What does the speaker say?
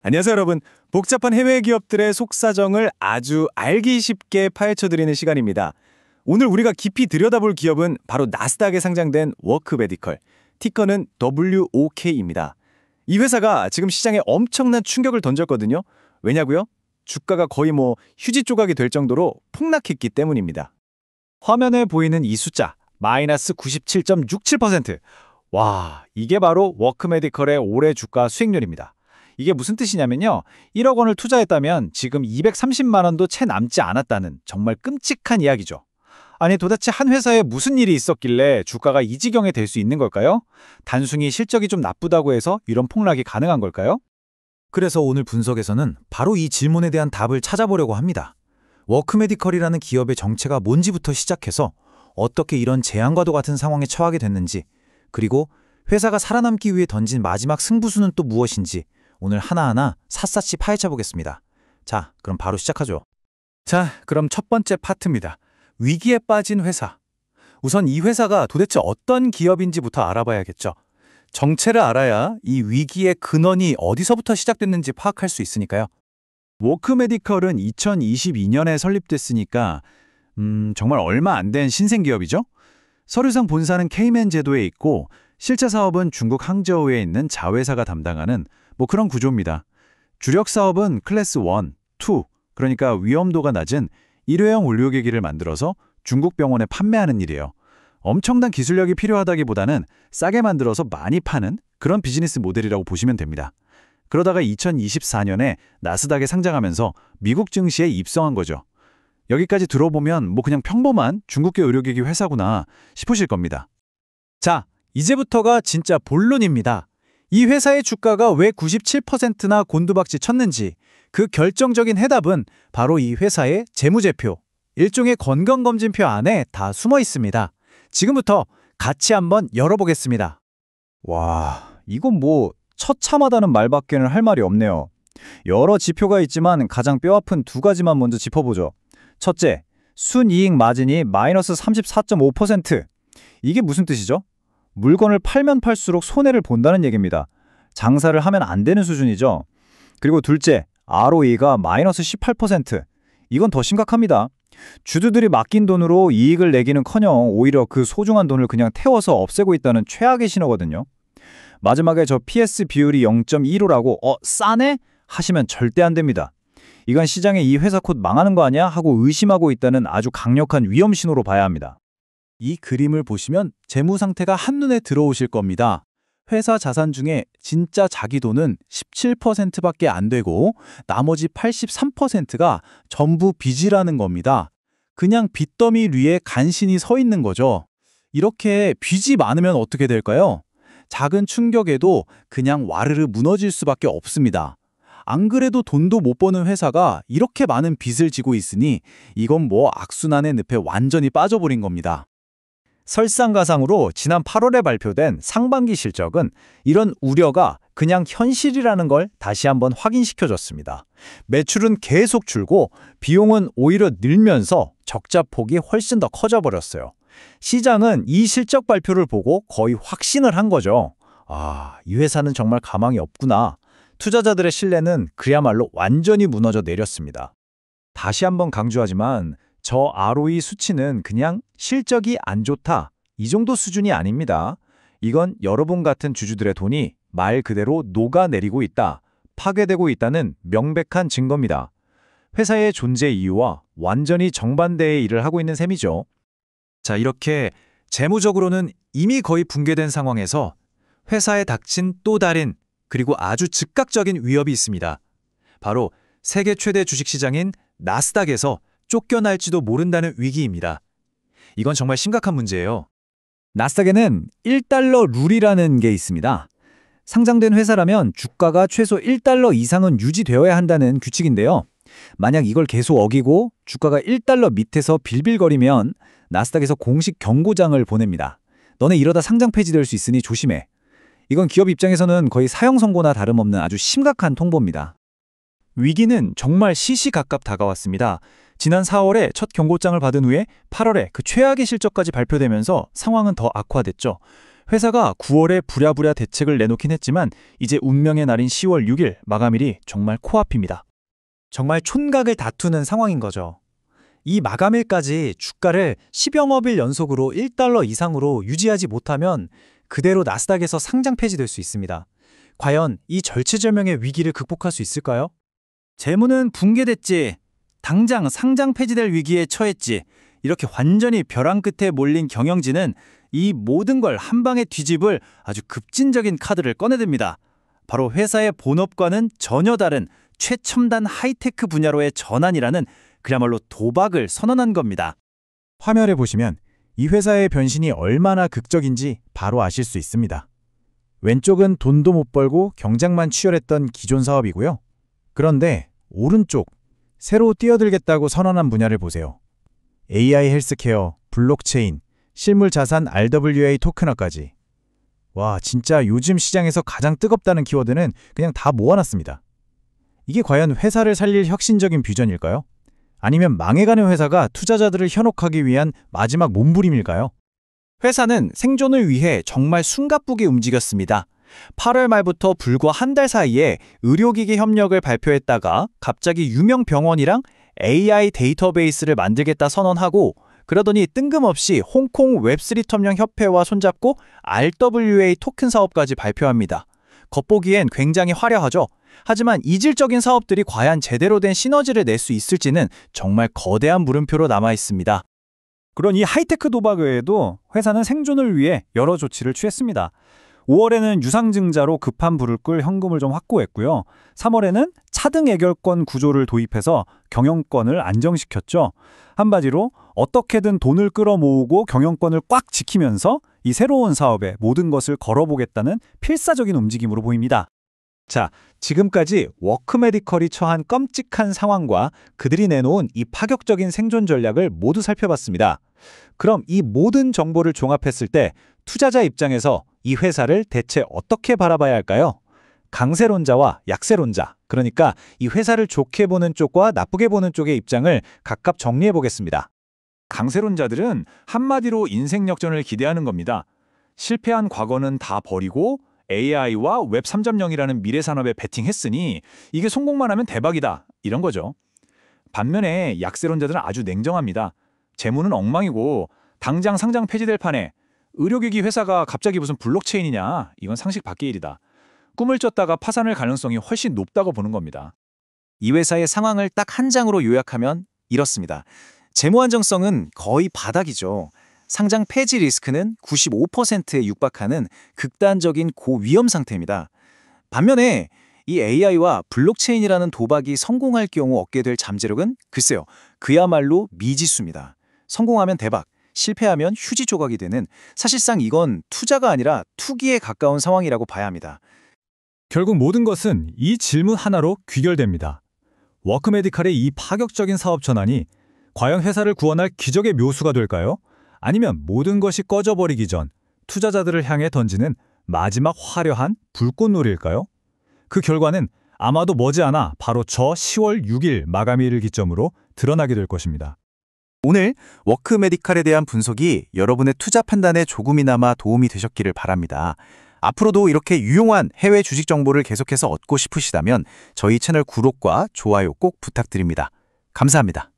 안녕하세요, 여러분. 복잡한 해외 기업들의 속사정을 아주 알기 쉽게 파헤쳐드리는 시간입니다. 오늘 우리가 깊이 들여다볼 기업은 바로 나스닥에 상장된 워크메디컬, 티커는 WOK입니다. 이 회사가 지금 시장에 엄청난 충격을 던졌거든요. 왜냐고요? 주가가 거의 휴지 조각이 될 정도로 폭락했기 때문입니다. 화면에 보이는 이 숫자, 마이너스 97.67%. 와, 이게 바로 워크메디컬의 올해 주가 수익률입니다. 이게 무슨 뜻이냐면요. 1억 원을 투자했다면 지금 230만 원도 채 남지 않았다는 정말 끔찍한 이야기죠. 아니 도대체 한 회사에 무슨 일이 있었길래 주가가 이 지경에 될 수 있는 걸까요? 단순히 실적이 좀 나쁘다고 해서 이런 폭락이 가능한 걸까요? 그래서 오늘 분석에서는 바로 이 질문에 대한 답을 찾아보려고 합니다. 워크메디컬이라는 기업의 정체가 뭔지부터 시작해서 어떻게 이런 재앙과도 같은 상황에 처하게 됐는지, 그리고 회사가 살아남기 위해 던진 마지막 승부수는 또 무엇인지 오늘 하나하나 샅샅이 파헤쳐 보겠습니다. 자, 그럼 바로 시작하죠. 자, 그럼 첫 번째 파트입니다. 위기에 빠진 회사. 우선 이 회사가 도대체 어떤 기업인지부터 알아봐야겠죠. 정체를 알아야 이 위기의 근원이 어디서부터 시작됐는지 파악할 수 있으니까요. 워크메디컬은 2022년에 설립됐으니까 정말 얼마 안 된 신생 기업이죠. 서류상 본사는 케이맨 제도에 있고 실제 사업은 중국 항저우에 있는 자회사가 담당하는 그런 구조입니다. 주력 사업은 클래스 1, 2, 그러니까 위험도가 낮은 일회용 의료기기를 만들어서 중국 병원에 판매하는 일이에요. 엄청난 기술력이 필요하다기보다는 싸게 만들어서 많이 파는 그런 비즈니스 모델이라고 보시면 됩니다. 그러다가 2024년에 나스닥에 상장하면서 미국 증시에 입성한 거죠. 여기까지 들어보면 그냥 평범한 중국계 의료기기 회사구나 싶으실 겁니다. 자, 이제부터가 진짜 본론입니다. 이 회사의 주가가 왜 97%나 곤두박질 쳤는지 그 결정적인 해답은 바로 이 회사의 재무제표, 일종의 건강검진표 안에 다 숨어 있습니다. 지금부터 같이 한번 열어보겠습니다. 와, 이건 처참하다는 말밖에는 할 말이 없네요. 여러 지표가 있지만 가장 뼈아픈 두 가지만 먼저 짚어보죠. 첫째, 순이익 마진이 마이너스 34.5%. 이게 무슨 뜻이죠? 물건을 팔면 팔수록 손해를 본다는 얘기입니다. 장사를 하면 안 되는 수준이죠. 그리고 둘째, ROE가 마이너스 18%. 이건 더 심각합니다. 주주들이 맡긴 돈으로 이익을 내기는커녕 오히려 그 소중한 돈을 그냥 태워서 없애고 있다는 최악의 신호거든요. 마지막에 저 PS 비율이 0.15라고 싸네? 하시면 절대 안 됩니다. 이건 시장에 이 회사 곧 망하는 거 아니야? 하고 의심하고 있다는 아주 강력한 위험 신호로 봐야 합니다. 이 그림을 보시면 재무 상태가 한눈에 들어오실 겁니다. 회사 자산 중에 진짜 자기 돈은 17%밖에 안 되고 나머지 83%가 전부 빚이라는 겁니다. 그냥 빚더미 위에 간신히 서 있는 거죠. 이렇게 빚이 많으면 어떻게 될까요? 작은 충격에도 그냥 와르르 무너질 수밖에 없습니다. 안 그래도 돈도 못 버는 회사가 이렇게 많은 빚을 지고 있으니 이건 악순환의 늪에 완전히 빠져버린 겁니다. 설상가상으로 지난 8월에 발표된 상반기 실적은 이런 우려가 그냥 현실이라는 걸 다시 한번 확인시켜줬습니다. 매출은 계속 줄고 비용은 오히려 늘면서 적자 폭이 훨씬 더 커져버렸어요. 시장은 이 실적 발표를 보고 거의 확신을 한 거죠. 아, 이 회사는 정말 가망이 없구나. 투자자들의 신뢰는 그야말로 완전히 무너져 내렸습니다. 다시 한번 강조하지만 저 ROE 수치는 그냥 실적이 안 좋다, 이 정도 수준이 아닙니다. 이건 여러분 같은 주주들의 돈이 말 그대로 녹아내리고 있다, 파괴되고 있다는 명백한 증거입니다. 회사의 존재 이유와 완전히 정반대의 일을 하고 있는 셈이죠. 자, 이렇게 재무적으로는 이미 거의 붕괴된 상황에서 회사에 닥친 또 다른 그리고 아주 즉각적인 위협이 있습니다. 바로 세계 최대 주식시장인 나스닥에서 쫓겨날지도 모른다는 위기입니다. 이건 정말 심각한 문제예요. 나스닥에는 1달러 룰이라는 게 있습니다. 상장된 회사라면 주가가 최소 1달러 이상은 유지되어야 한다는 규칙인데요. 만약 이걸 계속 어기고 주가가 1달러 밑에서 빌빌거리면 나스닥에서 공식 경고장을 보냅니다. 너네 이러다 상장 폐지될 수 있으니 조심해. 이건 기업 입장에서는 거의 사형 선고나 다름없는 아주 심각한 통보입니다. 위기는 정말 시시각각 다가왔습니다. 지난 4월에 첫 경고장을 받은 후에 8월에 그 최악의 실적까지 발표되면서 상황은 더 악화됐죠. 회사가 9월에 부랴부랴 대책을 내놓긴 했지만 이제 운명의 날인 10월 6일 마감일이 정말 코앞입니다. 정말 촌각을 다투는 상황인 거죠. 이 마감일까지 주가를 10영업일 연속으로 1달러 이상으로 유지하지 못하면 그대로 나스닥에서 상장 폐지될 수 있습니다. 과연 이 절체절명의 위기를 극복할 수 있을까요? 재무는 붕괴됐지. 당장 상장 폐지될 위기에 처했지. 이렇게 완전히 벼랑 끝에 몰린 경영진은 이 모든 걸 한 방에 뒤집을 아주 급진적인 카드를 꺼내듭니다. 바로 회사의 본업과는 전혀 다른 최첨단 하이테크 분야로의 전환이라는 그야말로 도박을 선언한 겁니다. 화면에 보시면 이 회사의 변신이 얼마나 극적인지 바로 아실 수 있습니다. 왼쪽은 돈도 못 벌고 경쟁만 치열했던 기존 사업이고요. 그런데 오른쪽, 새로 뛰어들겠다고 선언한 분야를 보세요. AI 헬스케어, 블록체인, 실물자산 RWA 토큰화까지. 와, 진짜 요즘 시장에서 가장 뜨겁다는 키워드는 그냥 다 모아놨습니다. 이게 과연 회사를 살릴 혁신적인 비전일까요? 아니면 망해가는 회사가 투자자들을 현혹하기 위한 마지막 몸부림일까요? 회사는 생존을 위해 정말 숨가쁘게 움직였습니다. 8월 말부터 불과 한 달 사이에 의료기기 협력을 발표했다가 갑자기 유명 병원이랑 AI 데이터베이스를 만들겠다 선언하고 그러더니 뜬금없이 홍콩 웹3 텀령 협회와 손잡고 RWA 토큰 사업까지 발표합니다. 겉보기엔 굉장히 화려하죠. 하지만 이질적인 사업들이 과연 제대로 된 시너지를 낼 수 있을지는 정말 거대한 물음표로 남아 있습니다. 그런 이 하이테크 도박 외에도 회사는 생존을 위해 여러 조치를 취했습니다. 5월에는 유상증자로 급한 불을 끌 현금을 좀 확보했고요. 3월에는 차등 예결권 구조를 도입해서 경영권을 안정시켰죠. 한마디로 어떻게든 돈을 끌어모으고 경영권을 꽉 지키면서 이 새로운 사업에 모든 것을 걸어보겠다는 필사적인 움직임으로 보입니다. 자, 지금까지 워크메디컬이 처한 끔찍한 상황과 그들이 내놓은 이 파격적인 생존 전략을 모두 살펴봤습니다. 그럼 이 모든 정보를 종합했을 때 투자자 입장에서 이 회사를 대체 어떻게 바라봐야 할까요? 강세론자와 약세론자, 그러니까 이 회사를 좋게 보는 쪽과 나쁘게 보는 쪽의 입장을 각각 정리해 보겠습니다. 강세론자들은 한마디로 인생 역전을 기대하는 겁니다. 실패한 과거는 다 버리고 AI와 웹 3.0이라는 미래 산업에 베팅했으니 이게 성공만 하면 대박이다, 이런 거죠. 반면에 약세론자들은 아주 냉정합니다. 재무는 엉망이고 당장 상장 폐지될 판에 의료기기 회사가 갑자기 무슨 블록체인이냐, 이건 상식 밖의 일이다. 꿈을 쫓다가 파산할 가능성이 훨씬 높다고 보는 겁니다. 이 회사의 상황을 딱 한 장으로 요약하면 이렇습니다. 재무 안정성은 거의 바닥이죠. 상장 폐지 리스크는 95%에 육박하는 극단적인 고위험 상태입니다. 반면에 이 AI와 블록체인이라는 도박이 성공할 경우 얻게 될 잠재력은 글쎄요, 그야말로 미지수입니다. 성공하면 대박, 실패하면 휴지 조각이 되는, 사실상 이건 투자가 아니라 투기에 가까운 상황이라고 봐야 합니다. 결국 모든 것은 이 질문 하나로 귀결됩니다. 워크메디칼의 이 파격적인 사업 전환이 과연 회사를 구원할 기적의 묘수가 될까요? 아니면 모든 것이 꺼져버리기 전 투자자들을 향해 던지는 마지막 화려한 불꽃놀이일까요? 그 결과는 아마도 머지않아 바로 저 10월 6일 마감일을 기점으로 드러나게 될 것입니다. 오늘 워크메디칼에 대한 분석이 여러분의 투자 판단에 조금이나마 도움이 되셨기를 바랍니다. 앞으로도 이렇게 유용한 해외 주식 정보를 계속해서 얻고 싶으시다면 저희 채널 구독과 좋아요 꼭 부탁드립니다. 감사합니다.